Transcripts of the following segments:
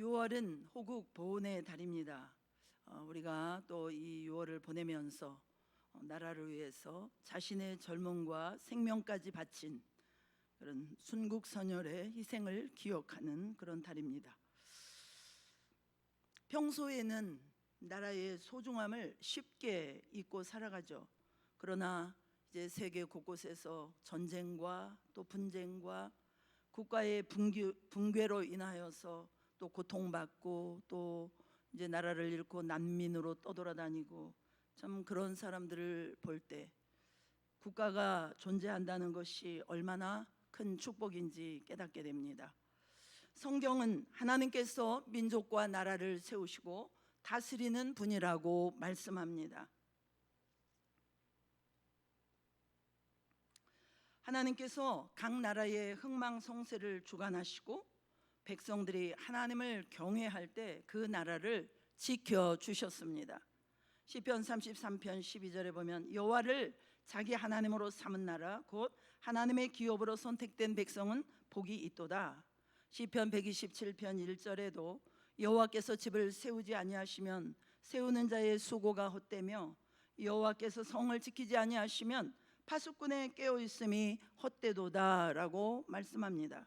6월은 호국 보훈의 달입니다. 우리가 또 이 6월을 보내면서 나라를 위해서 자신의 젊음과 생명까지 바친 그런 순국선열의 희생을 기억하는 그런 달입니다. 평소에는 나라의 소중함을 쉽게 잊고 살아가죠. 그러나 이제 세계 곳곳에서 전쟁과 또 분쟁과 국가의 붕괴로 인하여서 또 고통받고 또 이제 나라를 잃고 난민으로 떠돌아다니고 참 그런 사람들을 볼 때 국가가 존재한다는 것이 얼마나 큰 축복인지 깨닫게 됩니다. 성경은 하나님께서 민족과 나라를 세우시고 다스리는 분이라고 말씀합니다. 하나님께서 각 나라의 흥망성쇠를 주관하시고 백성들이 하나님을 경외할 때 그 나라를 지켜주셨습니다. 시편 33편 12절에 보면 여호와를 자기 하나님으로 삼은 나라 곧 하나님의 기업으로 선택된 백성은 복이 있도다. 시편 127편 1절에도 여호와께서 집을 세우지 아니하시면 세우는 자의 수고가 헛되며 여호와께서 성을 지키지 아니하시면 파수꾼의 깨어있음이 헛되도다라고 말씀합니다.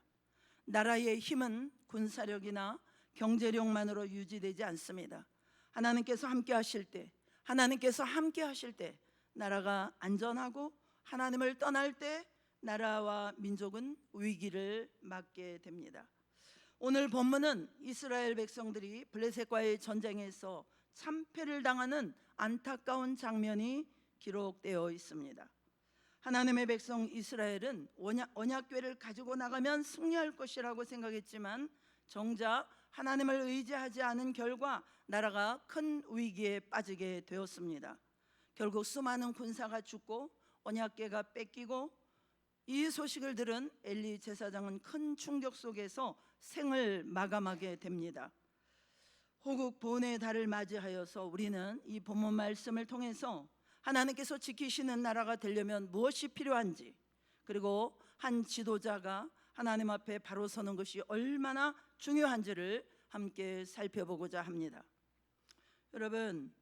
나라의 힘은 군사력이나 경제력만으로 유지되지 않습니다. 하나님께서 함께 하실 때 나라가 안전하고 하나님을 떠날 때 나라와 민족은 위기를 맞게 됩니다. 오늘 본문은 이스라엘 백성들이 블레셋과의 전쟁에서 참패를 당하는 안타까운 장면이 기록되어 있습니다. 하나님의 백성 이스라엘은 언약궤를 가지고 나가면 승리할 것이라고 생각했지만 정작 하나님을 의지하지 않은 결과 나라가 큰 위기에 빠지게 되었습니다. 결국 수많은 군사가 죽고 언약궤가 뺏기고 이 소식을 들은 엘리 제사장은 큰 충격 속에서 생을 마감하게 됩니다. 호국 보훈의 달을 맞이하여서 우리는 이 본문 말씀을 통해서 하나님께서 지키시는 나라가 되려면 무엇이 필요한지, 그리고 한 지도자가 하나님 앞에 바로 서는 것이 얼마나 중요한지를 함께 살펴보고자 합니다. 여러분,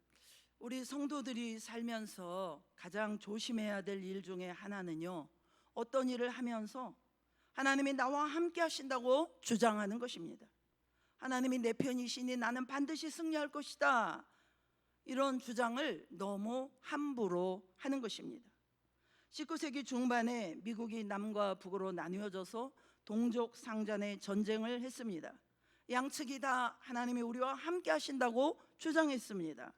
우리 성도들이 살면서 가장 조심해야 될 일 중에 하나는요, 어떤 일을 하면서 하나님이 나와 함께 하신다고 주장하는 것입니다. 하나님이 내 편이시니 나는 반드시 승리할 것이다, 이런 주장을 너무 함부로 하는 것입니다. 19세기 중반에 미국이 남과 북으로 나뉘어져서 동족 상잔의 전쟁을 했습니다. 양측이 다 하나님이 우리와 함께 하신다고 주장했습니다.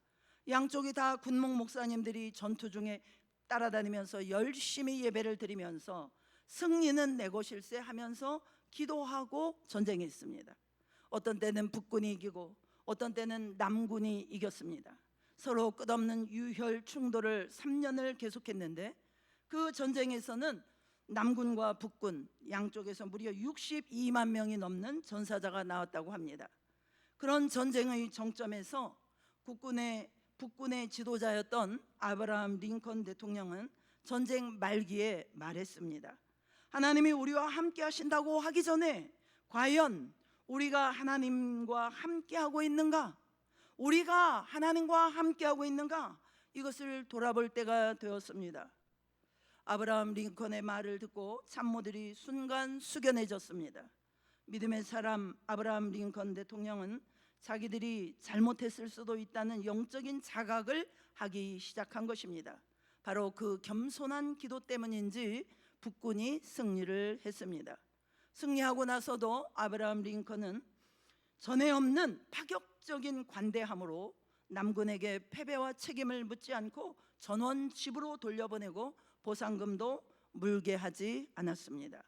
양쪽이 다 군목 목사님들이 전투 중에 따라다니면서 열심히 예배를 드리면서 승리는 내 것일세 하면서 기도하고 전쟁했습니다. 어떤 때는 북군이 이기고 어떤 때는 남군이 이겼습니다. 서로 끝없는 유혈 충돌을 3년을 계속했는데 그 전쟁에서는 남군과 북군 양쪽에서 무려 62만 명이 넘는 전사자가 나왔다고 합니다. 그런 전쟁의 정점에서 북군의 지도자였던 아브라함 링컨 대통령은 전쟁 말기에 말했습니다. 하나님이 우리와 함께 하신다고 하기 전에 과연 우리가 하나님과 함께하고 있는가? 우리가 하나님과 함께하고 있는가? 이것을 돌아볼 때가 되었습니다. 아브라함 링컨의 말을 듣고 참모들이 순간 숙연해졌습니다. 믿음의 사람 아브라함 링컨 대통령은 자기들이 잘못했을 수도 있다는 영적인 자각을 하기 시작한 것입니다. 바로 그 겸손한 기도 때문인지 북군이 승리를 했습니다. 승리하고 나서도 아브라함 링컨은 전에 없는 파격적인 관대함으로 남군에게 패배와 책임을 묻지 않고 전원 집으로 돌려보내고 보상금도 물게 하지 않았습니다.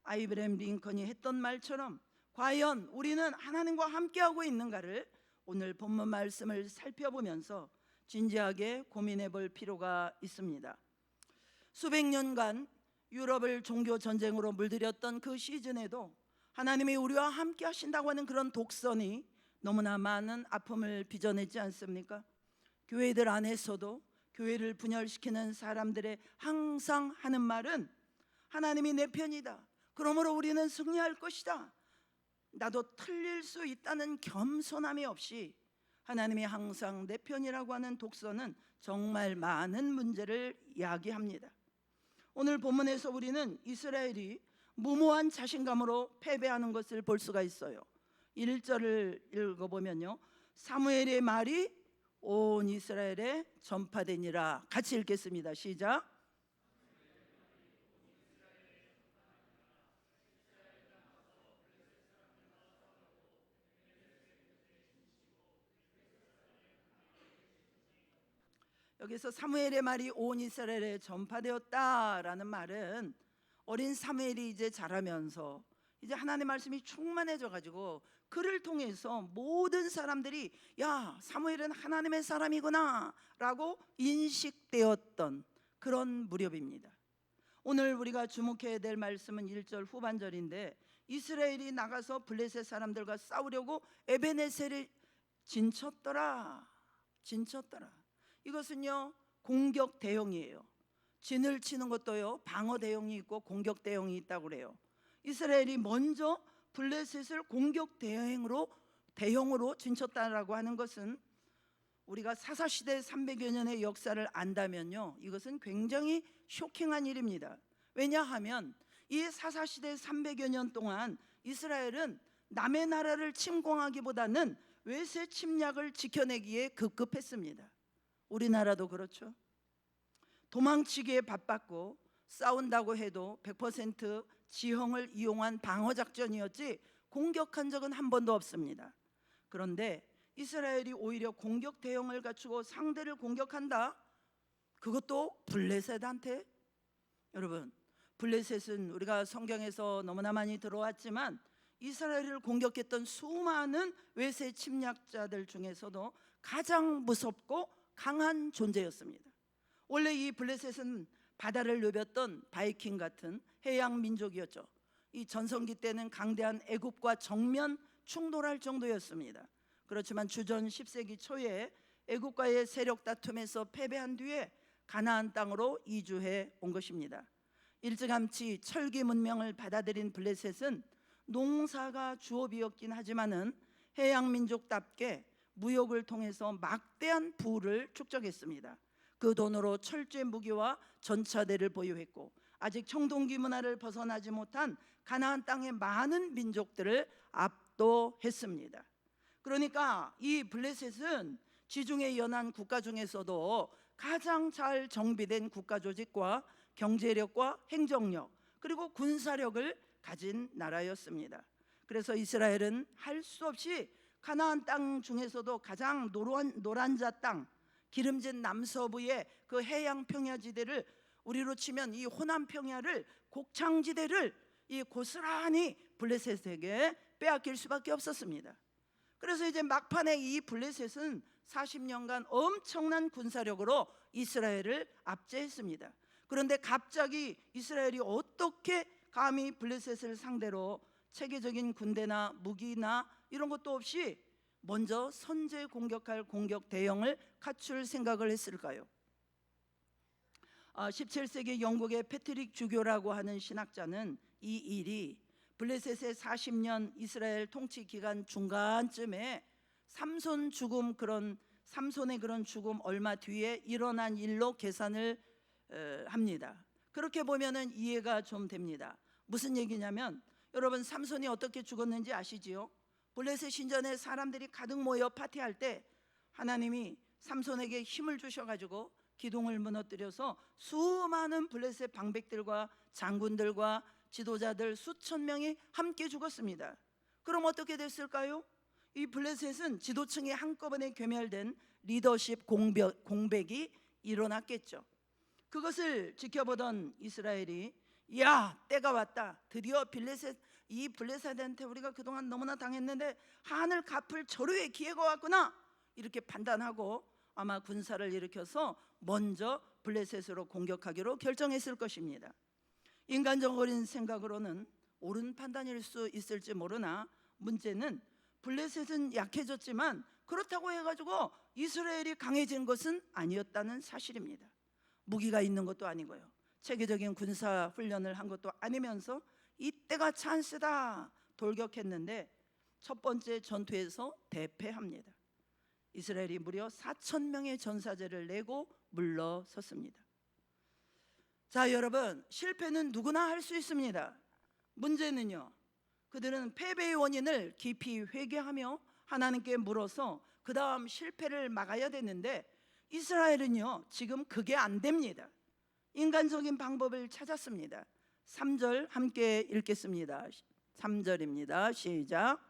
아브라함 링컨이 했던 말처럼 과연 우리는 하나님과 함께하고 있는가를 오늘 본문 말씀을 살펴보면서 진지하게 고민해 볼 필요가 있습니다. 수백 년간 유럽을 종교 전쟁으로 물들였던 그 시즌에도 하나님이 우리와 함께 하신다고 하는 그런 독선이 너무나 많은 아픔을 빚어내지 않습니까? 교회들 안에서도 교회를 분열시키는 사람들의 항상 하는 말은 하나님이 내 편이다, 그러므로 우리는 승리할 것이다, 나도 틀릴 수 있다는 겸손함이 없이 하나님이 항상 내 편이라고 하는 독서는 정말 많은 문제를 야기합니다. 오늘 본문에서 우리는 이스라엘이 무모한 자신감으로 패배하는 것을 볼 수가 있어요. 1절을 읽어보면요, 사무엘의 말이 온 이스라엘에 전파되니라. 같이 읽겠습니다. 시작. 여기서 사무엘의 말이 온 이스라엘에 전파되었다라는 말은 어린 사무엘이 이제 자라면서 이제 하나님의 말씀이 충만해져 가지고 그를 통해서 모든 사람들이 야, 사무엘은 하나님의 사람이구나 라고 인식되었던 그런 무렵입니다. 오늘 우리가 주목해야 될 말씀은 1절 후반절인데, 이스라엘이 나가서 블레셋 사람들과 싸우려고 에베네셀을 진쳤더라. 이것은요, 공격 대형이에요. 진을 치는 것도요, 방어 대형이 있고 공격 대형이 있다고 그래요. 이스라엘이 먼저 블레셋을 공격 대형으로 진쳤다라고 하는 것은 우리가 사사시대 300여 년의 역사를 안다면요, 이것은 굉장히 쇼킹한 일입니다. 왜냐하면 이 사사시대 300여 년 동안 이스라엘은 남의 나라를 침공하기보다는 외세 침략을 지켜내기에 급급했습니다. 우리나라도 그렇죠. 도망치기에 바빴고 싸운다고 해도 100% 지형을 이용한 방어작전이었지 공격한 적은 한 번도 없습니다. 그런데 이스라엘이 오히려 공격 대형을 갖추고 상대를 공격한다? 그것도 블레셋한테? 여러분, 블레셋은 우리가 성경에서 너무나 많이 들어왔지만 이스라엘을 공격했던 수많은 외세 침략자들 중에서도 가장 무섭고 강한 존재였습니다. 원래 이 블레셋은 바다를 누볐던 바이킹 같은 해양 민족이었죠. 이 전성기 때는 강대한 애굽과 정면 충돌할 정도였습니다. 그렇지만 주전 10세기 초에 애굽과의 세력 다툼에서 패배한 뒤에 가나안 땅으로 이주해 온 것입니다. 일찌감치 철기 문명을 받아들인 블레셋은 농사가 주업이었긴 하지만은 해양 민족답게 무역을 통해서 막대한 부를 축적했습니다. 그 돈으로 철제 무기와 전차대를 보유했고 아직 청동기 문화를 벗어나지 못한 가나안 땅의 많은 민족들을 압도했습니다. 그러니까 이 블레셋은 지중해 연안 국가 중에서도 가장 잘 정비된 국가 조직과 경제력과 행정력 그리고 군사력을 가진 나라였습니다. 그래서 이스라엘은 할 수 없이 가나안 땅 중에서도 가장 노란자 땅, 기름진 남서부의 그 해양 평야지대를, 우리로 치면 이 호남 평야를, 곡창지대를 이 고스란히 블레셋에게 빼앗길 수밖에 없었습니다. 그래서 이제 막판에 이 블레셋은 40년간 엄청난 군사력으로 이스라엘을 압제했습니다. 그런데 갑자기 이스라엘이 어떻게 감히 블레셋을 상대로 체계적인 군대나 무기나 이런 것도 없이 먼저 선제 공격할 공격 대형을 갖출 생각을 했을까요? 17세기 영국의 패트릭 주교라고 하는 신학자는 이 일이 블레셋의 40년 이스라엘 통치 기간 중간쯤에 삼손의 그런 죽음 얼마 뒤에 일어난 일로 계산을 합니다. 그렇게 보면은 이해가 좀 됩니다. 무슨 얘기냐면, 여러분, 삼손이 어떻게 죽었는지 아시지요? 블레셋 신전에 사람들이 가득 모여 파티할 때 하나님이 삼손에게 힘을 주셔가지고 기둥을 무너뜨려서 수많은 블레셋 방백들과 장군들과 지도자들 수천 명이 함께 죽었습니다. 그럼 어떻게 됐을까요? 이 블레셋은 지도층이 한꺼번에 괴멸된 리더십 공백이 일어났겠죠. 그것을 지켜보던 이스라엘이 야, 때가 왔다. 드디어 이 블레셋한테 우리가 그동안 너무나 당했는데 한을 갚을 절호의 기회가 왔구나, 이렇게 판단하고 아마 군사를 일으켜서 먼저 블레셋으로 공격하기로 결정했을 것입니다. 인간적인 생각으로는 옳은 판단일 수 있을지 모르나 문제는 블레셋은 약해졌지만 그렇다고 해가지고 이스라엘이 강해진 것은 아니었다는 사실입니다. 무기가 있는 것도 아니고요, 체계적인 군사 훈련을 한 것도 아니면서 이때가 찬스다 돌격했는데 첫 번째 전투에서 대패합니다. 이스라엘이 무려 4천 명의 전사제를 내고 물러섰습니다. 자, 여러분, 실패는 누구나 할 수 있습니다. 문제는요, 그들은 패배의 원인을 깊이 회개하며 하나님께 물어서 그 다음 실패를 막아야 되는데, 이스라엘은요 지금 그게 안 됩니다. 인간적인 방법을 찾았습니다. 3절 함께 읽겠습니다. 3절입니다. 시작.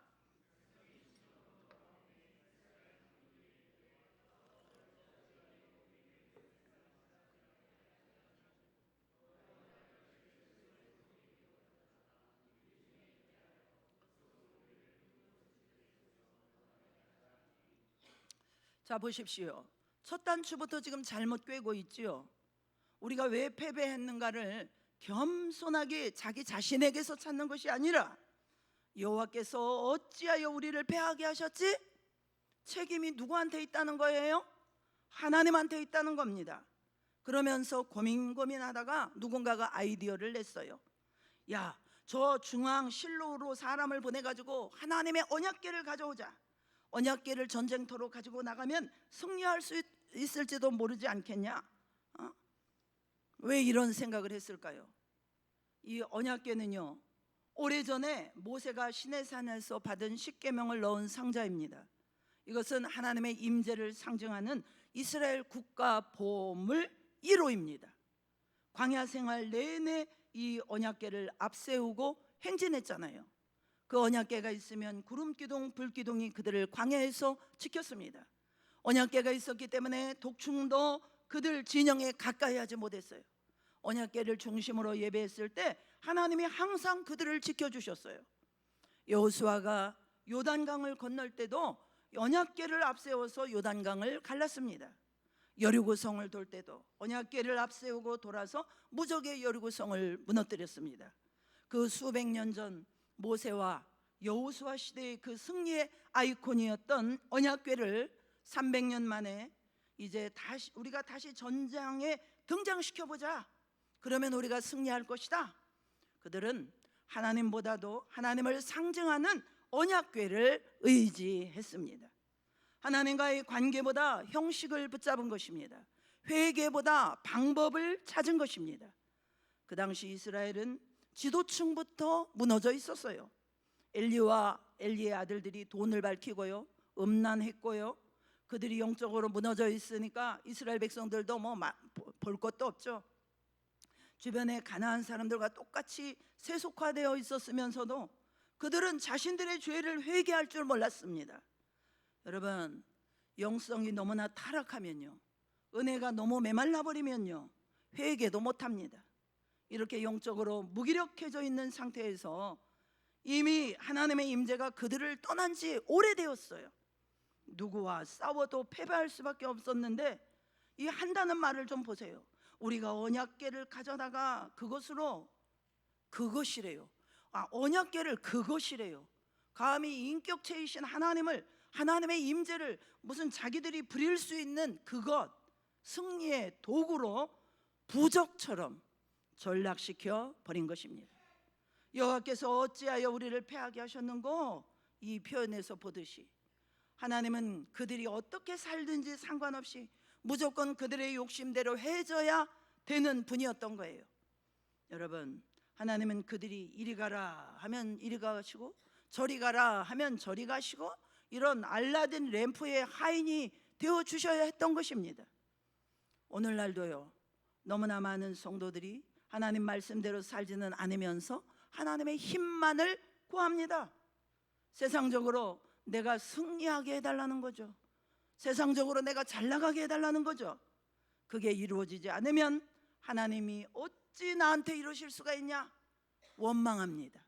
자, 보십시오. 첫 단추부터 지금 잘못 꿰고 있지요. 우리가 왜 패배했는가를 겸손하게 자기 자신에게서 찾는 것이 아니라, 여호와께서 어찌하여 우리를 패하게 하셨지? 책임이 누구한테 있다는 거예요? 하나님한테 있다는 겁니다. 그러면서 고민하다가 누군가가 아이디어를 냈어요. 야, 저 중앙 실로로 사람을 보내가지고 하나님의 언약궤를 가져오자. 언약궤를 전쟁터로 가지고 나가면 승리할 수 있을지도 모르지 않겠냐? 왜 이런 생각을 했을까요? 이 언약궤는요, 오래전에 모세가 시내산에서 받은 십계명을 넣은 상자입니다. 이것은 하나님의 임재를 상징하는 이스라엘 국가 보물 1호입니다. 광야 생활 내내 이 언약궤를 앞세우고 행진했잖아요. 그 언약궤가 있으면 구름기둥, 불기둥이 그들을 광야에서 지켰습니다. 언약궤가 있었기 때문에 독충도 그들 진영에 가까이 하지 못했어요. 언약궤를 중심으로 예배했을 때 하나님이 항상 그들을 지켜주셨어요. 여호수아가 요단강을 건널 때도 언약궤를 앞세워서 요단강을 갈랐습니다. 여리고성을 돌 때도 언약궤를 앞세우고 돌아서 무적의 여리고성을 무너뜨렸습니다. 그 수백 년 전 모세와 여호수아 시대의 그 승리의 아이콘이었던 언약궤를 300년 만에 이제 우리가 다시 전장에 등장시켜보자. 그러면 우리가 승리할 것이다. 그들은 하나님보다도 하나님을 상징하는 언약궤를 의지했습니다. 하나님과의 관계보다 형식을 붙잡은 것입니다. 회개보다 방법을 찾은 것입니다. 그 당시 이스라엘은 지도층부터 무너져 있었어요. 엘리와 엘리의 아들들이 돈을 밝히고요, 음란했고요. 그들이 영적으로 무너져 있으니까 이스라엘 백성들도 뭐 볼 것도 없죠. 주변에 가나안 사람들과 똑같이 세속화되어 있었으면서도 그들은 자신들의 죄를 회개할 줄 몰랐습니다. 여러분, 영성이 너무나 타락하면요, 은혜가 너무 메말라 버리면요, 회개도 못합니다. 이렇게 영적으로 무기력해져 있는 상태에서 이미 하나님의 임재가 그들을 떠난 지 오래되었어요. 누구와 싸워도 패배할 수밖에 없었는데, 이 한다는 말을 좀 보세요. 우리가 언약궤를 가져다가 그것이래요. 언약궤를 그것이래요. 감히 인격체이신 하나님의 임재를 무슨 자기들이 부릴 수 있는 그것, 승리의 도구로 부적처럼 전락시켜 버린 것입니다. 여호와께서 어찌하여 우리를 패하게 하셨는고? 이 표현에서 보듯이 하나님은 그들이 어떻게 살든지 상관없이 무조건 그들의 욕심대로 해줘야 되는 분이었던 거예요. 여러분, 하나님은 그들이 이리 가라 하면 이리 가시고 저리 가라 하면 저리 가시고, 이런 알라딘 램프의 하인이 되어 주셔야 했던 것입니다. 오늘날도요, 너무나 많은 성도들이 하나님 말씀대로 살지는 않으면서 하나님의 힘만을 구합니다. 세상적으로 내가 승리하게 해달라는 거죠. 세상적으로 내가 잘 나가게 해달라는 거죠. 그게 이루어지지 않으면 하나님이 어찌 나한테 이러실 수가 있냐? 원망합니다.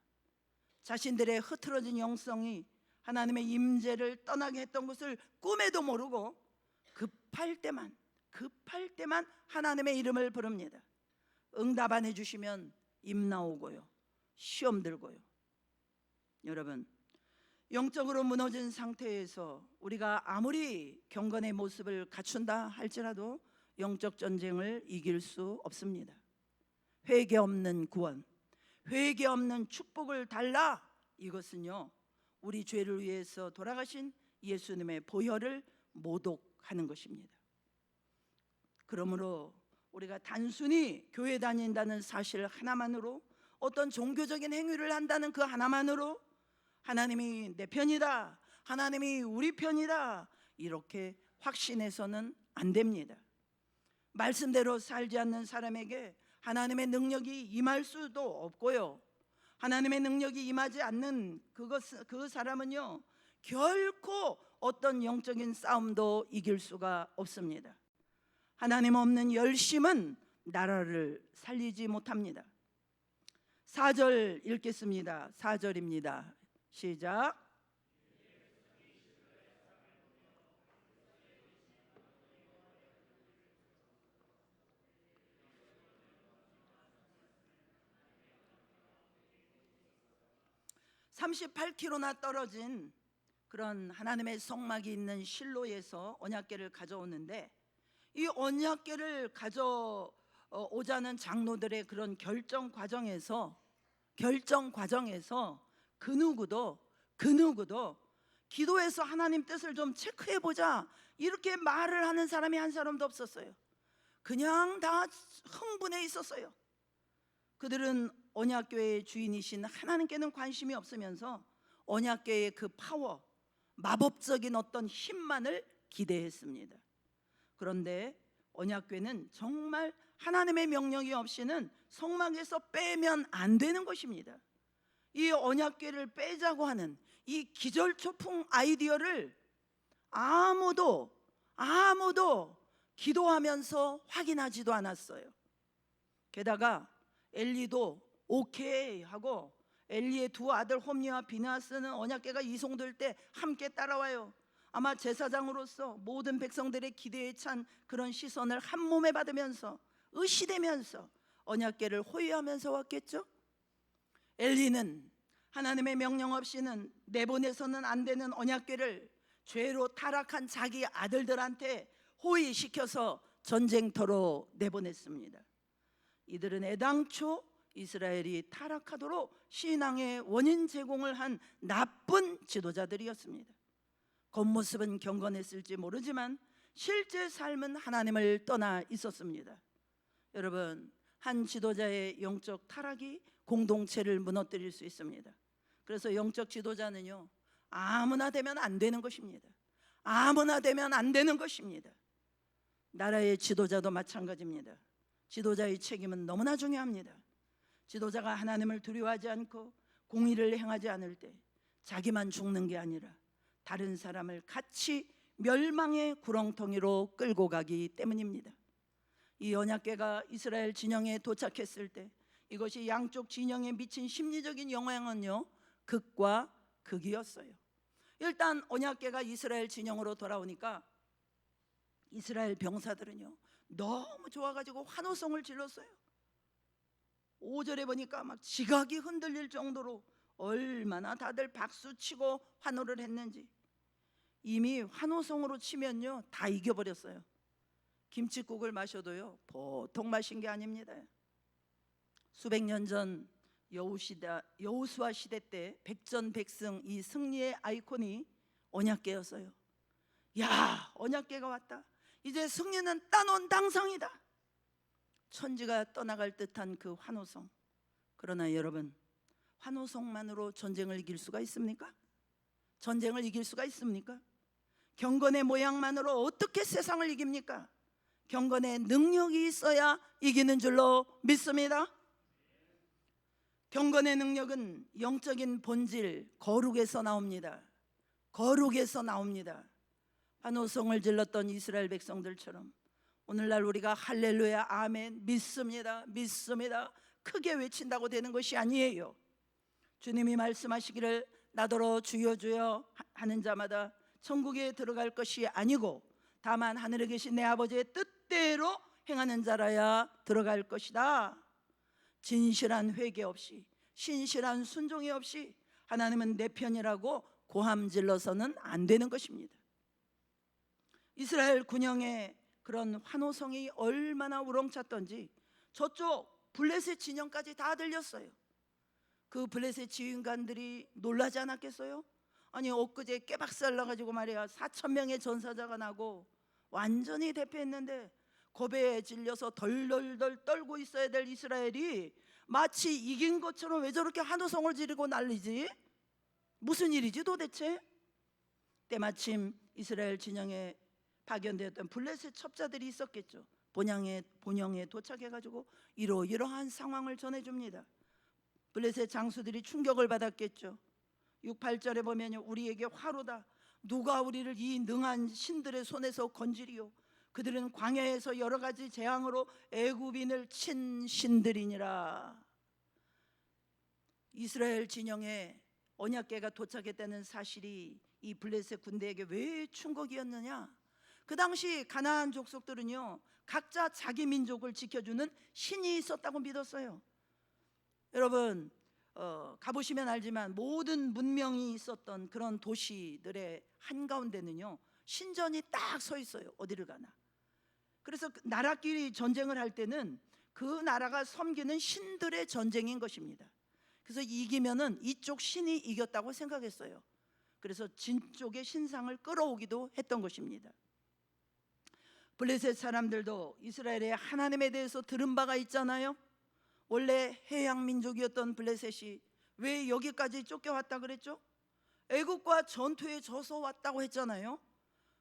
자신들의 흐트러진 영성이 하나님의 임재를 떠나게 했던 것을 꿈에도 모르고 급할 때만 하나님의 이름을 부릅니다. 응답 안 해주시면 입 나오고요, 시험 들고요. 여러분, 영적으로 무너진 상태에서 우리가 아무리 경건의 모습을 갖춘다 할지라도 영적 전쟁을 이길 수 없습니다. 회개 없는 구원, 회개 없는 축복을 달라. 이것은요, 우리 죄를 위해서 돌아가신 예수님의 보혈을 모독하는 것입니다. 그러므로 우리가 단순히 교회 다닌다는 사실 하나만으로, 어떤 종교적인 행위를 한다는 그 하나만으로 하나님이 내 편이다, 하나님이 우리 편이다, 이렇게 확신해서는 안 됩니다. 말씀대로 살지 않는 사람에게 하나님의 능력이 임할 수도 없고요, 하나님의 능력이 임하지 않는 그 사람은요, 결코 어떤 영적인 싸움도 이길 수가 없습니다. 하나님 없는 열심은 나라를 살리지 못합니다. 4절 읽겠습니다. 4절입니다. 시작. 38km나 떨어진 그런 하나님의 성막이 있는 실로에서 언약궤를 가져오는데, 이 언약궤를 가져오자는 장로들의 그런 결정 과정에서 그 누구도 기도해서 하나님 뜻을 좀 체크해 보자, 이렇게 말을 하는 사람이 한 사람도 없었어요. 그냥 다 흥분해 있었어요. 그들은 언약궤의 주인이신 하나님께는 관심이 없으면서 언약궤의 그 파워, 마법적인 어떤 힘만을 기대했습니다. 그런데 언약궤는 정말 하나님의 명령이 없이는 성막에서 빼면 안 되는 것입니다. 이 언약궤를 빼자고 하는 이 기절초풍 아이디어를 아무도 기도하면서 확인하지도 않았어요. 게다가 엘리도 오케이 하고, 엘리의 두 아들 홈리와 비느하스는 언약궤가 이송될 때 함께 따라와요. 아마 제사장으로서 모든 백성들의 기대에 찬 그런 시선을 한 몸에 받으면서 의시되면서 언약궤를 호위하면서 왔겠죠. 엘리는 하나님의 명령 없이는 내보내서는 안 되는 언약궤를 죄로 타락한 자기 아들들한테 호위시켜서 전쟁터로 내보냈습니다. 이들은 애당초 이스라엘이 타락하도록 신앙의 원인 제공을 한 나쁜 지도자들이었습니다. 겉모습은 경건했을지 모르지만 실제 삶은 하나님을 떠나 있었습니다. 여러분, 한 지도자의 영적 타락이 공동체를 무너뜨릴 수 있습니다. 그래서 영적 지도자는요, 아무나 되면 안 되는 것입니다. 아무나 되면 안 되는 것입니다. 나라의 지도자도 마찬가지입니다. 지도자의 책임은 너무나 중요합니다. 지도자가 하나님을 두려워하지 않고 공의를 행하지 않을 때 자기만 죽는 게 아니라 다른 사람을 같이 멸망의 구렁텅이로 끌고 가기 때문입니다. 이 언약궤가 이스라엘 진영에 도착했을 때 이것이 양쪽 진영에 미친 심리적인 영향은요, 극과 극이었어요. 일단 언약궤가 이스라엘 진영으로 돌아오니까 이스라엘 병사들은요, 너무 좋아가지고 환호성을 질렀어요. 5절에 보니까 막 지각이 흔들릴 정도로 얼마나 다들 박수치고 환호를 했는지. 이미 환호성으로 치면요, 다 이겨버렸어요. 김칫국을 마셔도요, 보통 마신 게 아닙니다. 수백 년 전 여호수아 시대 때 백전백승 이 승리의 아이콘이 언약궤였어요. 야, 언약궤가 왔다. 이제 승리는 따놓은 당상이다. 천지가 떠나갈 듯한 그 환호성. 그러나 여러분, 환호성만으로 전쟁을 이길 수가 있습니까? 전쟁을 이길 수가 있습니까? 경건의 모양만으로 어떻게 세상을 이깁니까? 경건의 능력이 있어야 이기는 줄로 믿습니다. 경건의 능력은 영적인 본질, 거룩에서 나옵니다. 거룩에서 나옵니다. 환호성을 질렀던 이스라엘 백성들처럼 오늘날 우리가 할렐루야, 아멘, 믿습니다, 믿습니다 크게 외친다고 되는 것이 아니에요. 주님이 말씀하시기를 나더러 주여 주여 하는 자마다 천국에 들어갈 것이 아니고 다만 하늘에 계신 내 아버지의 뜻대로 행하는 자라야 들어갈 것이다. 진실한 회개 없이, 신실한 순종이 없이 하나님은 내 편이라고 고함질러서는 안 되는 것입니다. 이스라엘 군영의 그런 환호성이 얼마나 우렁찼던지 저쪽 블레셋 진영까지 다 들렸어요. 그 블레셋 지휘관들이 놀라지 않았겠어요? 아니 엊그제 깨박살 나가지고 말이야 4천 명의 전사자가 나고 완전히 대패했는데 겁에 질려서 덜덜덜 떨고 있어야 될 이스라엘이 마치 이긴 것처럼 왜 저렇게 한호성을 지르고 난리지? 무슨 일이지 도대체? 때마침 이스라엘 진영에 파견되었던 블레셋 첩자들이 있었겠죠. 본영에 도착해가지고 이러이러한 상황을 전해줍니다. 블레셋 장수들이 충격을 받았겠죠. 6, 8절에 보면 우리에게 화로다. 누가 우리를 이 능한 신들의 손에서 건지리요. 그들은 광야에서 여러 가지 재앙으로 애굽인을 친 신들이니라. 이스라엘 진영에 언약궤가 도착했다는 사실이 이 블레셋 군대에게 왜 충격이었느냐? 그 당시 가나안 족속들은요 각자 자기 민족을 지켜주는 신이 있었다고 믿었어요. 여러분 가보시면 알지만 모든 문명이 있었던 그런 도시들의 한가운데는요 신전이 딱 서 있어요. 어디를 가나. 그래서 나라끼리 전쟁을 할 때는 그 나라가 섬기는 신들의 전쟁인 것입니다. 그래서 이기면은 이쪽 신이 이겼다고 생각했어요. 그래서 진 쪽의 신상을 끌어오기도 했던 것입니다. 블레셋 사람들도 이스라엘의 하나님에 대해서 들은 바가 있잖아요. 원래 해양 민족이었던 블레셋이 왜 여기까지 쫓겨왔다 그랬죠? 애굽과 전투에 져서 왔다고 했잖아요.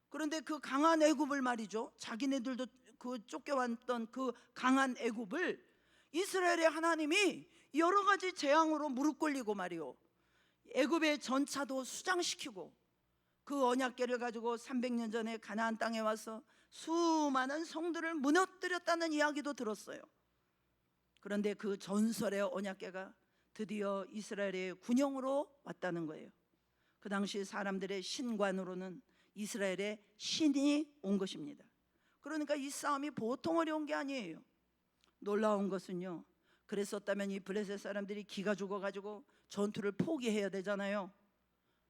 그런데 그 강한 애굽을 말이죠, 자기네들도 그 쫓겨왔던 그 강한 애굽을 이스라엘의 하나님이 여러 가지 재앙으로 무릎 꿇리고 말이요, 애굽의 전차도 수장시키고 그 언약궤를 가지고 300년 전에 가나안 땅에 와서 수많은 성들을 무너뜨렸다는 이야기도 들었어요. 그런데 그 전설의 언약궤가 드디어 이스라엘의 군영으로 왔다는 거예요. 그 당시 사람들의 신관으로는 이스라엘의 신이 온 것입니다. 그러니까 이 싸움이 보통 어려운 게 아니에요. 놀라운 것은요, 그랬었다면 이 블레셋 사람들이 기가 죽어가지고 전투를 포기해야 되잖아요.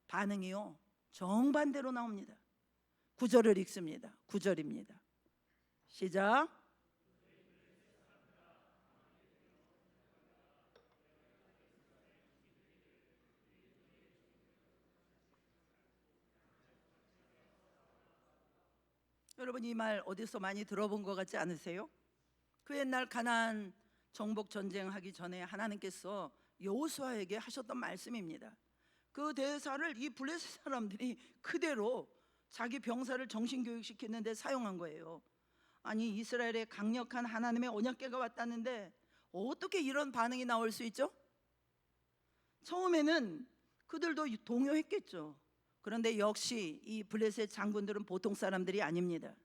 반응이요 정반대로 나옵니다. 9절을 읽습니다. 9절입니다. 시작. 여러분 이 말 어디서 많이 들어본 것 같지 않으세요? 그 옛날 가나안 정복 전쟁하기 전에 하나님께서 여호수아에게 하셨던 말씀입니다. 그 대사를 이 블레셋 사람들이 그대로 자기 병사를 정신교육시키는데 사용한 거예요. 아니 이스라엘의 강력한 하나님의 언약궤가 왔다는데 어떻게 이런 반응이 나올 수 있죠? 처음에는 그들도 동요했겠죠. 그런데 역시 이 블레셋 장군들은 보통 사람들이 아닙니다.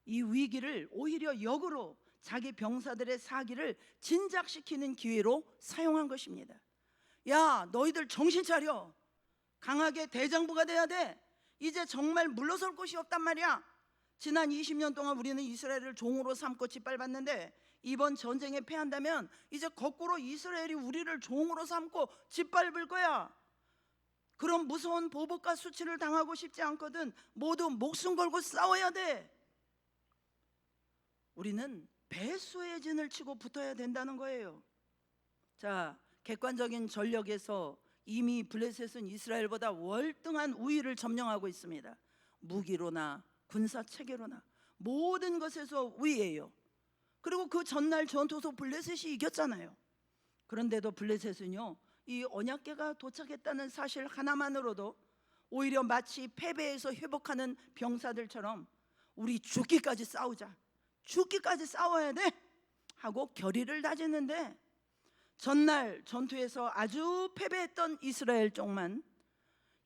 이 위기를 오히려 역으로 자기 병사들의 사기를 진작시키는 기회로 사용한 것입니다. 야 너희들 정신 차려. 강하게 대장부가 돼야 돼. 이제 정말 물러설 곳이 없단 말이야. 지난 20년 동안 우리는 이스라엘을 종으로 삼고 짓밟았는데 이번 전쟁에 패한다면 이제 거꾸로 이스라엘이 우리를 종으로 삼고 짓밟을 거야. 그런 무서운 보복과 수치를 당하고 싶지 않거든. 모두 목숨 걸고 싸워야 돼. 우리는 배수의 진을 치고 붙어야 된다는 거예요. 자, 객관적인 전력에서 이미 블레셋은 이스라엘보다 월등한 우위를 점령하고 있습니다. 무기로나 군사 체계로나 모든 것에서 우위예요. 그리고 그 전날 전투에서 블레셋이 이겼잖아요. 그런데도 블레셋은요 이 언약궤가 도착했다는 사실 하나만으로도 오히려 마치 패배해서 회복하는 병사들처럼 우리 죽기까지 싸우자, 죽기까지 싸워야 돼 하고 결의를 다지는데, 전날 전투에서 아주 패배했던 이스라엘 쪽만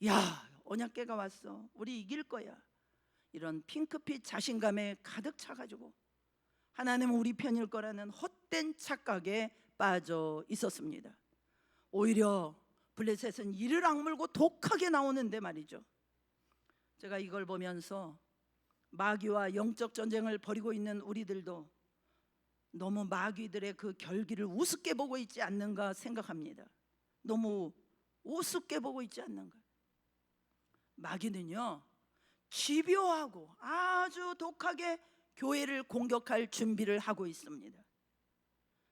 야 언약궤가 왔어, 우리 이길 거야, 이런 핑크빛 자신감에 가득 차가지고 하나님은 우리 편일 거라는 헛된 착각에 빠져 있었습니다. 오히려 블레셋은 이를 악물고 독하게 나오는데 말이죠. 제가 이걸 보면서 마귀와 영적 전쟁을 벌이고 있는 우리들도 너무 마귀들의 그 결기를 우습게 보고 있지 않는가 생각합니다. 너무 우습게 보고 있지 않는가. 마귀는요 집요하고 아주 독하게 교회를 공격할 준비를 하고 있습니다.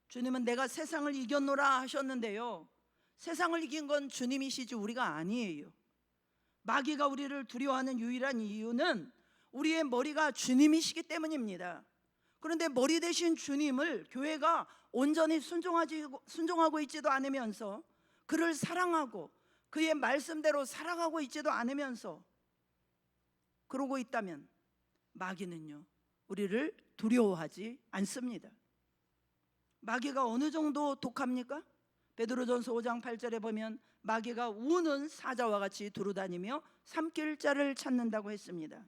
주님은 내가 세상을 이겼노라 하셨는데요, 세상을 이긴 건 주님이시지 우리가 아니에요. 마귀가 우리를 두려워하는 유일한 이유는 우리의 머리가 주님이시기 때문입니다. 그런데 머리 대신 주님을 교회가 온전히 순종하고 있지도 않으면서, 그를 사랑하고 그의 말씀대로 살아가고 있지도 않으면서 그러고 있다면 마귀는요, 우리를 두려워하지 않습니다. 마귀가 어느 정도 독합니까? 베드로전서 5장 8절에 보면 마귀가 우는 사자와 같이 두루다니며 삼킬 자를 찾는다고 했습니다.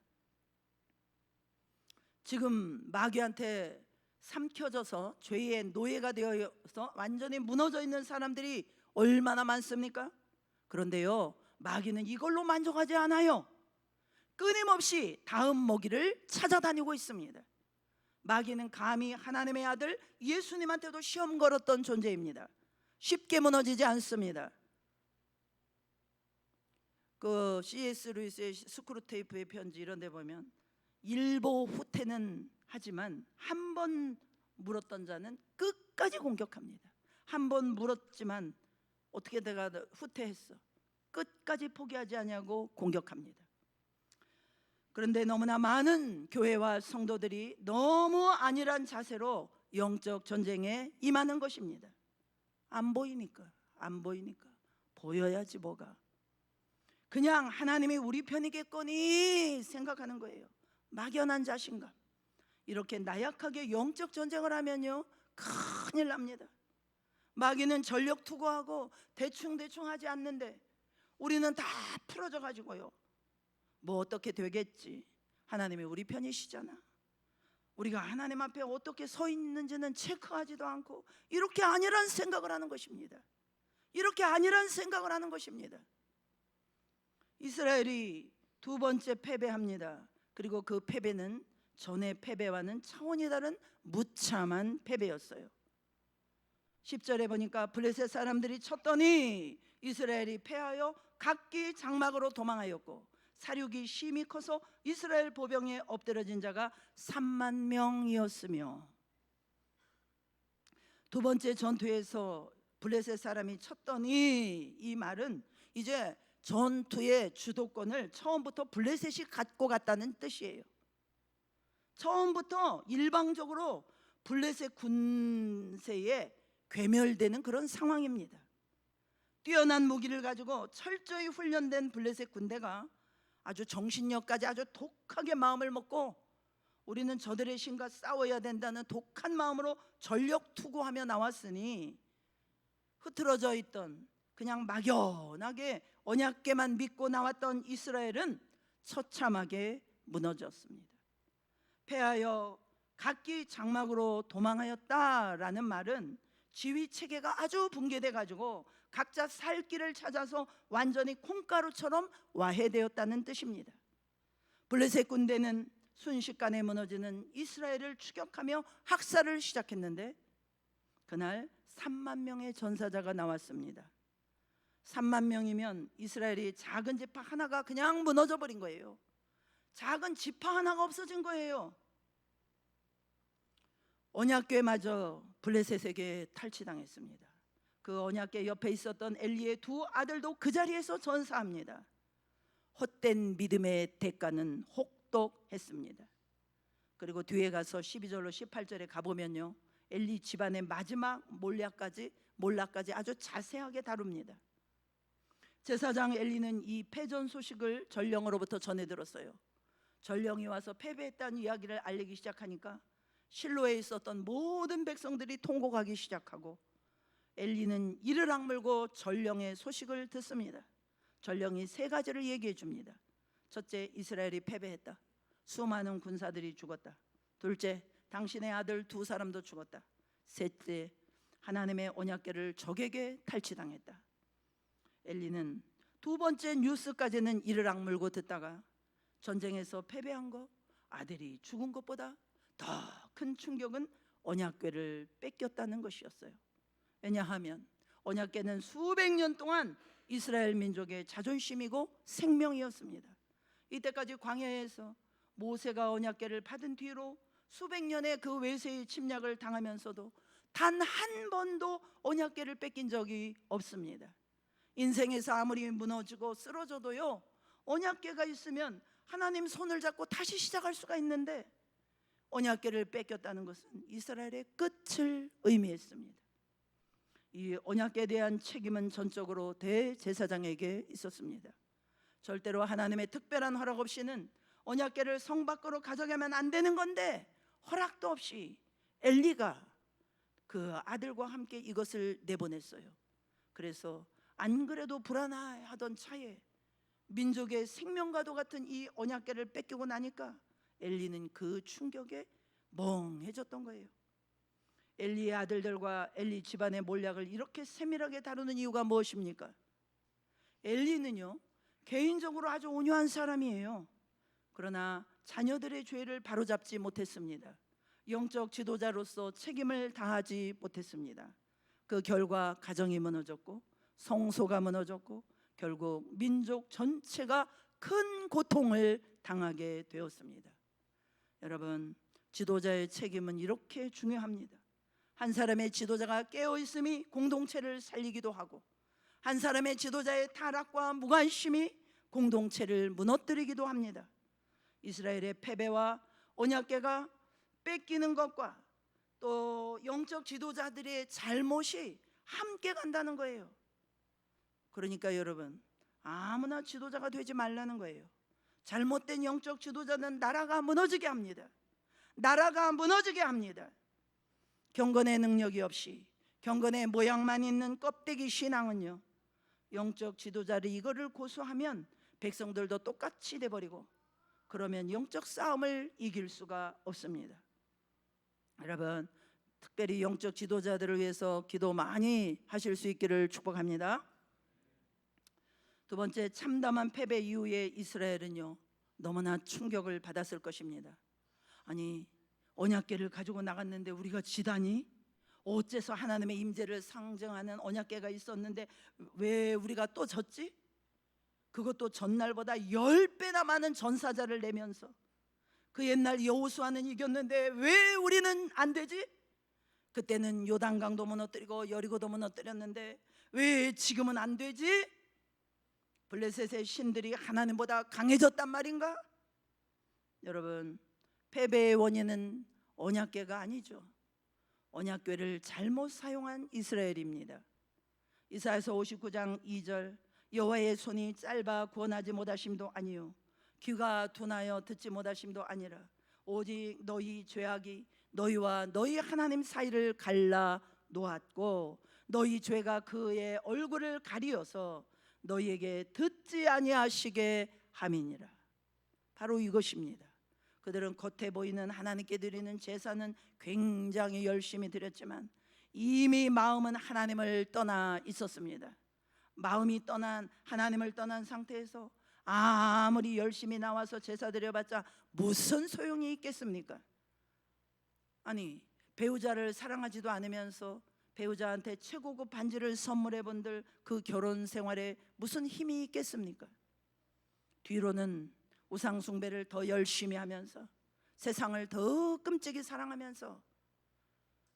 지금 마귀한테 삼켜져서 죄의 노예가 되어서 완전히 무너져 있는 사람들이 얼마나 많습니까? 그런데요, 마귀는 이걸로 만족하지 않아요. 끊임없이 다음 먹이를 찾아다니고 있습니다. 마귀는 감히 하나님의 아들 예수님한테도 시험 걸었던 존재입니다. 쉽게 무너지지 않습니다. 그 C.S. 루이스의 스크루테이프의 편지 이런 데 보면 일보 후퇴는 하지만 한 번 물었던 자는 끝까지 공격합니다. 한 번 물었지만 어떻게 내가 후퇴했어, 끝까지 포기하지 않냐고 공격합니다. 그런데 너무나 많은 교회와 성도들이 너무 안일한 자세로 영적 전쟁에 임하는 것입니다. 안 보이니까, 안 보이니까. 보여야지 뭐가. 그냥 하나님이 우리 편이겠거니 생각하는 거예요. 막연한 자신감. 이렇게 나약하게 영적 전쟁을 하면요, 큰일 납니다. 마귀는 전력 투구하고 대충 하지 않는데 우리는 다 풀어져 가지고요, 뭐 어떻게 되겠지, 하나님이 우리 편이시잖아, 우리가 하나님 앞에 어떻게 서 있는지는 체크하지도 않고 이렇게 안일한 생각을 하는 것입니다. 이렇게 안일한 생각을 하는 것입니다. 이스라엘이 두 번째 패배합니다. 그리고 그 패배는 전의 패배와는 차원이 다른 무참한 패배였어요. 10절에 보니까 블레셋 사람들이 쳤더니 이스라엘이 패하여 각기 장막으로 도망하였고 사륙이 심히 커서 이스라엘 보병에 엎드러진 자가 3만 명이었으며, 두 번째 전투에서 블레셋 사람이 쳤더니, 이 말은 이제 전투의 주도권을 처음부터 블레셋이 갖고 갔다는 뜻이에요. 처음부터 일방적으로 블레셋 군세에 괴멸되는 그런 상황입니다. 뛰어난 무기를 가지고 철저히 훈련된 블레셋 군대가 아주 정신력까지 아주 독하게 마음을 먹고 우리는 저들의 신과 싸워야 된다는 독한 마음으로 전력 투구하며 나왔으니, 흐트러져 있던 그냥 막연하게 언약궤만 믿고 나왔던 이스라엘은 처참하게 무너졌습니다. 패하여 각기 장막으로 도망하였다라는 말은 지휘 체계가 아주 붕괴돼 가지고 각자 살 길을 찾아서 완전히 콩가루처럼 와해되었다는 뜻입니다. 블레셋 군대는 순식간에 무너지는 이스라엘을 추격하며 학살을 시작했는데 그날 3만 명의 전사자가 나왔습니다. 3만 명이면 이스라엘이 작은 지파 하나가 그냥 무너져 버린 거예요. 작은 지파 하나가 없어진 거예요. 언약궤마저 블레셋에게 탈취당했습니다. 그 언약궤 옆에 있었던 엘리의 두 아들도 그 자리에서 전사합니다. 헛된 믿음의 대가는 혹독했습니다. 그리고 뒤에 가서 12절로 18절에 가보면요, 엘리 집안의 마지막 몰락까지 아주 자세하게 다룹니다. 제사장 엘리는 이 패전 소식을 전령으로부터 전해 들었어요. 전령이 와서 패배했다는 이야기를 알리기 시작하니까 실로에 있었던 모든 백성들이 통곡하기 시작하고, 엘리는 이를 악물고 전령의 소식을 듣습니다. 전령이 세 가지를 얘기해 줍니다. 첫째, 이스라엘이 패배했다. 수많은 군사들이 죽었다. 둘째, 당신의 아들 두 사람도 죽었다. 셋째, 하나님의 언약궤를 적에게 탈취당했다. 엘리는 두 번째 뉴스까지는 이를 악물고 듣다가 전쟁에서 패배한 거, 아들이 죽은 것보다 더 큰 충격은 언약궤를 뺏겼다는 것이었어요. 왜냐하면 언약궤는 수백 년 동안 이스라엘 민족의 자존심이고 생명이었습니다. 이때까지 광야에서 모세가 언약궤를 받은 뒤로 수백 년의 그 외세의 침략을 당하면서도 단 한 번도 언약궤를 뺏긴 적이 없습니다. 인생에서 아무리 무너지고 쓰러져도요, 언약궤가 있으면 하나님 손을 잡고 다시 시작할 수가 있는데, 언약궤를 뺏겼다는 것은 이스라엘의 끝을 의미했습니다. 이 언약궤에 대한 책임은 전적으로 대제사장에게 있었습니다. 절대로 하나님의 특별한 허락 없이는 언약궤를 성 밖으로 가져가면 안 되는 건데, 허락도 없이 엘리가 그 아들과 함께 이것을 내보냈어요. 그래서 안 그래도 불안하던 차에 민족의 생명과도 같은 이 언약궤를 뺏기고 나니까 엘리는 그 충격에 멍해졌던 거예요. 엘리의 아들들과 엘리 집안의 몰약을 이렇게 세밀하게 다루는 이유가 무엇입니까? 엘리는요, 개인적으로 아주 온유한 사람이에요. 그러나 자녀들의 죄를 바로잡지 못했습니다. 영적 지도자로서 책임을 다하지 못했습니다. 그 결과 가정이 무너졌고 성소가 무너졌고 결국 민족 전체가 큰 고통을 당하게 되었습니다. 여러분, 지도자의 책임은 이렇게 중요합니다. 한 사람의 지도자가 깨어있음이 공동체를 살리기도 하고, 한 사람의 지도자의 타락과 무관심이 공동체를 무너뜨리기도 합니다. 이스라엘의 패배와 언약궤가 뺏기는 것과 또 영적 지도자들의 잘못이 함께 간다는 거예요. 그러니까 여러분, 아무나 지도자가 되지 말라는 거예요. 잘못된 영적 지도자는 나라가 무너지게 합니다. 나라가 무너지게 합니다. 경건의 능력이 없이 경건의 모양만 있는 껍데기 신앙은요, 영적 지도자를 이거를 고수하면 백성들도 똑같이 돼버리고, 그러면 영적 싸움을 이길 수가 없습니다. 여러분, 특별히 영적 지도자들을 위해서 기도 많이 하실 수 있기를 축복합니다. 두 번째, 참담한 패배 이후에 이스라엘은요, 너무나 충격을 받았을 것입니다. 아니, 언약궤를 가지고 나갔는데 우리가 지다니? 어째서 하나님의 임재를 상징하는 언약궤가 있었는데 왜 우리가 또 졌지? 그것도 전날보다 10배나 많은 전사자를 내면서, 그 옛날 여호수아는 이겼는데 왜 우리는 안 되지? 그때는 요단강도 무너뜨리고 여리고도 무너뜨렸는데 왜 지금은 안 되지? 블레셋의 신들이 하나님보다 강해졌단 말인가? 여러분, 패배의 원인은 언약궤가 아니죠. 언약궤를 잘못 사용한 이스라엘입니다. 이사야서 59장 2절, 여호와의 손이 짧아 구원하지 못하심도 아니요 귀가 둔하여 듣지 못하심도 아니라 오직 너희 죄악이 너희와 너희 하나님 사이를 갈라 놓았고 너희 죄가 그의 얼굴을 가리어서 너희에게 듣지 아니하시게 함이니라. 바로 이것입니다. 그들은 겉에 보이는 하나님께 드리는 제사는 굉장히 열심히 드렸지만 이미 마음은 하나님을 떠나 있었습니다. 마음이 떠난, 하나님을 떠난 상태에서 아무리 열심히 나와서 제사 드려봤자 무슨 소용이 있겠습니까? 아니, 배우자를 사랑하지도 않으면서 배우자한테 최고급 반지를 선물해 본들 그 결혼 생활에 무슨 힘이 있겠습니까? 뒤로는 우상 숭배를 더 열심히 하면서 세상을 더 끔찍이 사랑하면서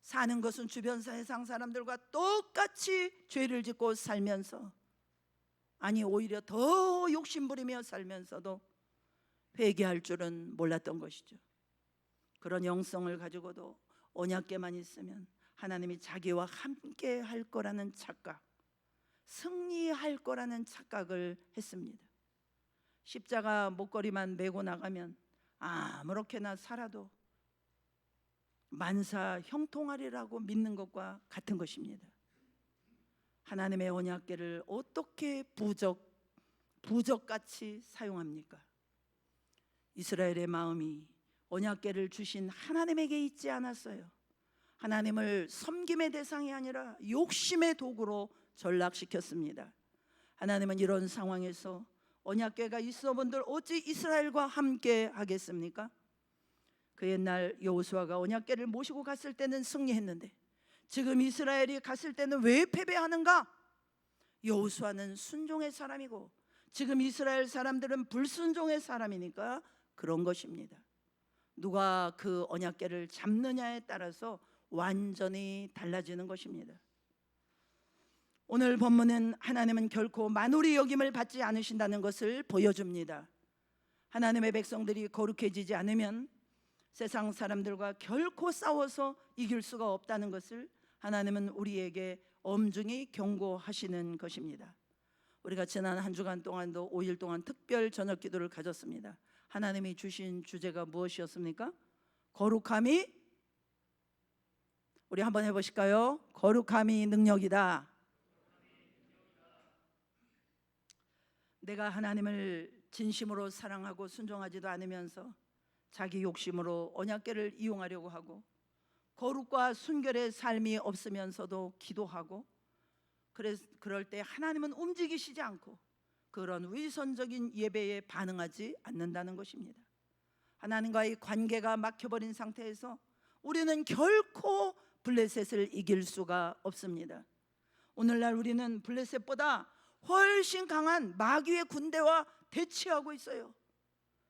사는 것은 주변 세상 사람들과 똑같이 죄를 짓고 살면서, 아니 오히려 더 욕심부리며 살면서도 회개할 줄은 몰랐던 것이죠. 그런 영성을 가지고도 언약궤만 있으면 하나님이 자기와 함께 할 거라는 착각, 승리할 거라는 착각을 했습니다. 십자가 목걸이만 메고 나가면 아무렇게나 살아도 만사 형통하리라고 믿는 것과 같은 것입니다. 하나님의 언약궤를 어떻게 부적같이 사용합니까? 이스라엘의 마음이 언약궤를 주신 하나님에게 있지 않았어요. 하나님을 섬김의 대상이 아니라 욕심의 도구로 전락시켰습니다. 하나님은 이런 상황에서 언약궤가 있어 본들 어찌 이스라엘과 함께 하겠습니까? 그 옛날 여호수아가 언약궤를 모시고 갔을 때는 승리했는데 지금 이스라엘이 갔을 때는 왜 패배하는가? 여호수아는 순종의 사람이고 지금 이스라엘 사람들은 불순종의 사람이니까 그런 것입니다. 누가 그 언약궤를 잡느냐에 따라서 완전히 달라지는 것입니다. 오늘 본문은 하나님은 결코 만홀히 여김을 받지 않으신다는 것을 보여줍니다. 하나님의 백성들이 거룩해지지 않으면 세상 사람들과 결코 싸워서 이길 수가 없다는 것을 하나님은 우리에게 엄중히 경고하시는 것입니다. 우리가 지난 한 주간 동안도 5일 동안 특별 저녁 기도를 가졌습니다. 하나님이 주신 주제가 무엇이었습니까? 거룩함이, 우리 한번 해보실까요? 거룩함이 능력이다. 내가 하나님을 진심으로 사랑하고 순종하지도 않으면서 자기 욕심으로 언약궤를 이용하려고 하고 거룩과 순결의 삶이 없으면서도 기도하고 그럴 때 하나님은 움직이시지 않고 그런 위선적인 예배에 반응하지 않는다는 것입니다. 하나님과의 관계가 막혀버린 상태에서 우리는 결코 블레셋을 이길 수가 없습니다. 오늘날 우리는 블레셋보다 훨씬 강한 마귀의 군대와 대치하고 있어요.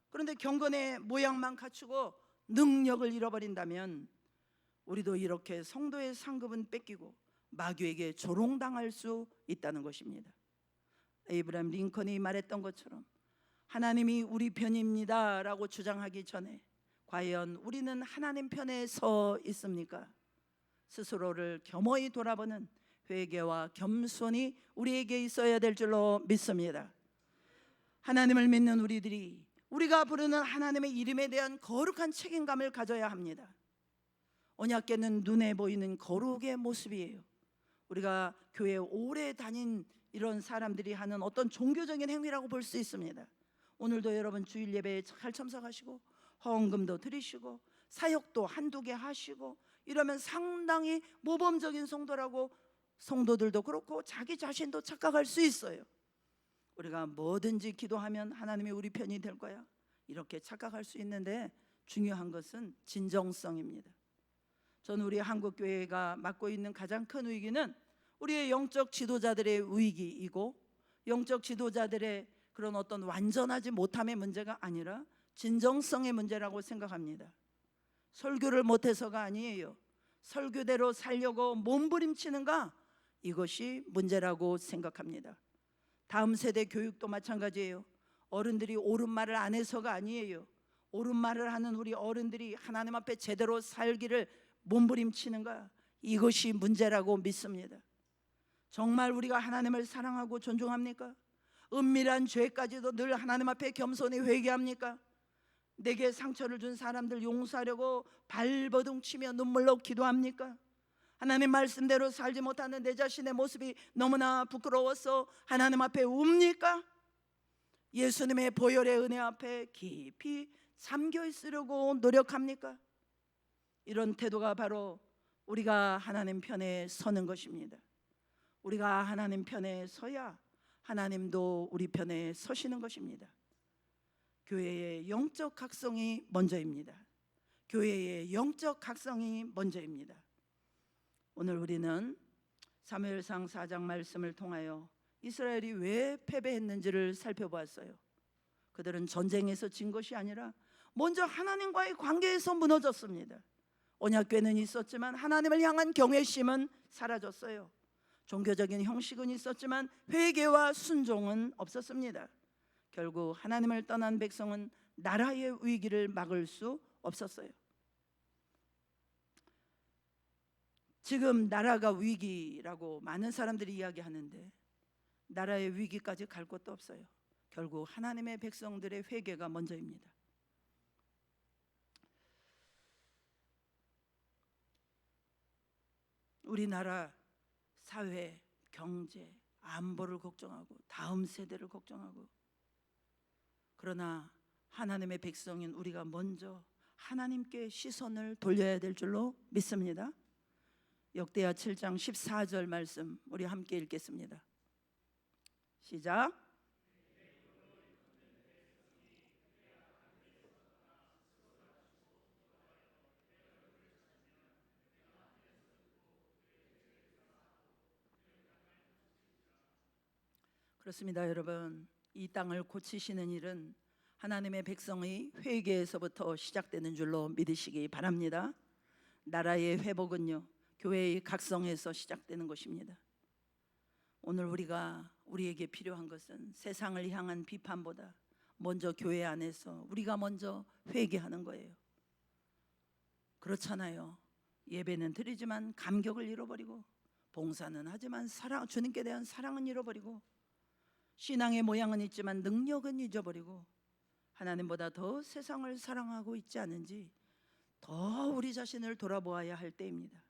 그런데 경건의 모양만 갖추고 능력을 잃어버린다면 우리도 이렇게 성도의 상급은 뺏기고 마귀에게 조롱당할 수 있다는 것입니다. 에이브라임 링컨이 말했던 것처럼 하나님이 우리 편입니다 라고 주장하기 전에 과연 우리는 하나님 편에 서 있습니까? 스스로를 겸허히 돌아보는 회개와 겸손이 우리에게 있어야 될 줄로 믿습니다. 하나님을 믿는 우리들이 우리가 부르는 하나님의 이름에 대한 거룩한 책임감을 가져야 합니다. 언약궤는 눈에 보이는 거룩의 모습이에요. 우리가 교회에 오래 다닌 이런 사람들이 하는 어떤 종교적인 행위라고 볼 수 있습니다. 오늘도 여러분 주일 예배에 잘 참석하시고 헌금도 드리시고 사역도 한두 개 하시고 이러면 상당히 모범적인 성도라고 성도들도 그렇고 자기 자신도 착각할 수 있어요. 우리가 뭐든지 기도하면 하나님이 우리 편이 될 거야 이렇게 착각할 수 있는데 중요한 것은 진정성입니다. 저는 우리 한국교회가 맡고 있는 가장 큰 위기는 우리의 영적 지도자들의 위기이고 영적 지도자들의 그런 어떤 완전하지 못함의 문제가 아니라 진정성의 문제라고 생각합니다. 설교를 못해서가 아니에요. 설교대로 살려고 몸부림치는가? 이것이 문제라고 생각합니다. 다음 세대 교육도 마찬가지예요. 어른들이 옳은 말을 안 해서가 아니에요. 옳은 말을 하는 우리 어른들이 하나님 앞에 제대로 살기를 몸부림치는가? 이것이 문제라고 믿습니다. 정말 우리가 하나님을 사랑하고 존중합니까? 은밀한 죄까지도 늘 하나님 앞에 겸손히 회개합니까? 내게 상처를 준 사람들 용서하려고 발버둥치며 눈물로 기도합니까? 하나님 말씀대로 살지 못하는 내 자신의 모습이 너무나 부끄러워서 하나님 앞에 웁니까? 예수님의 보혈의 은혜 앞에 깊이 잠겨 있으려고 노력합니까? 이런 태도가 바로 우리가 하나님 편에 서는 것입니다. 우리가 하나님 편에 서야 하나님도 우리 편에 서시는 것입니다. 교회의 영적 각성이 먼저입니다. 교회의 영적 각성이 먼저입니다. 오늘 우리는 사무엘상 4장 말씀을 통하여 이스라엘이 왜 패배했는지를 살펴보았어요. 그들은 전쟁에서 진 것이 아니라 먼저 하나님과의 관계에서 무너졌습니다. 언약궤는 있었지만 하나님을 향한 경외심은 사라졌어요. 종교적인 형식은 있었지만 회개와 순종은 없었습니다. 결국 하나님을 떠난 백성은 나라의 위기를 막을 수 없었어요. 지금 나라가 위기라고 많은 사람들이 이야기하는데 나라의 위기까지 갈 것도 없어요. 결국 하나님의 백성들의 회개가 먼저입니다. 우리나라 사회, 경제, 안보를 걱정하고 다음 세대를 걱정하고 그러나 하나님의 백성인 우리가 먼저 하나님께 시선을 돌려야 될 줄로 믿습니다. 역대하 7장 14절 말씀 우리 함께 읽겠습니다. 시작. 그렇습니다. 여러분, 이 땅을 고치시는 일은 하나님의 백성의 회개에서부터 시작되는 줄로 믿으시기 바랍니다. 나라의 회복은요 교회의 각성에서 시작되는 것입니다. 오늘 우리에게 필요한 것은 세상을 향한 비판보다 먼저 교회 안에서 우리가 먼저 회개하는 거예요. 그렇잖아요. 예배는 드리지만 감격을 잃어버리고, 봉사는 하지만 주님께 대한 사랑은 잃어버리고, 신앙의 모양은 있지만 능력은 잊어버리고, 하나님보다 더 세상을 사랑하고 있지 않은지 더 우리 자신을 돌아보아야 할 때입니다.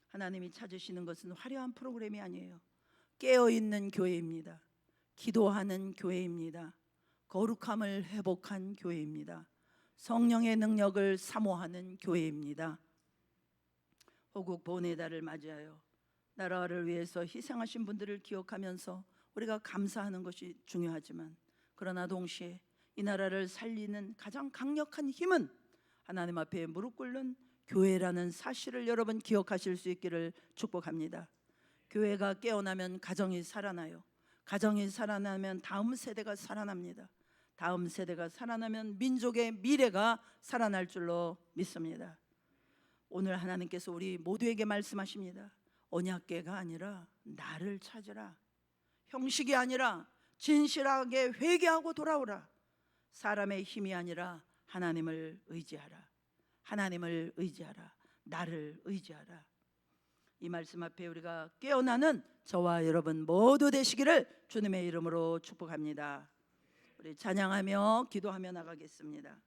하나님이 찾으시는 것은 화려한 프로그램이 아니에요. 깨어있는 교회입니다. 기도하는 교회입니다. 거룩함을 회복한 교회입니다. 성령의 능력을 사모하는 교회입니다. 호국 보훈의 달을 맞이하여 나라를 위해서 희생하신 분들을 기억하면서 우리가 감사하는 것이 중요하지만, 그러나 동시에 이 나라를 살리는 가장 강력한 힘은 하나님 앞에 무릎 꿇는 교회라는 사실을 여러분 기억하실 수 있기를 축복합니다. 교회가 깨어나면 가정이 살아나요. 가정이 살아나면 다음 세대가 살아납니다. 다음 세대가 살아나면 민족의 미래가 살아날 줄로 믿습니다. 오늘 하나님께서 우리 모두에게 말씀하십니다. 언약궤가 아니라 나를 찾으라. 형식이 아니라 진실하게 회개하고 돌아오라. 사람의 힘이 아니라 하나님을 의지하라. 하나님을 의지하라. 나를 의지하라. 이 말씀 앞에 우리가 깨어나는 저와 여러분 모두 되시기를 주님의 이름으로 축복합니다. 우리 찬양하며 기도하며 나가겠습니다.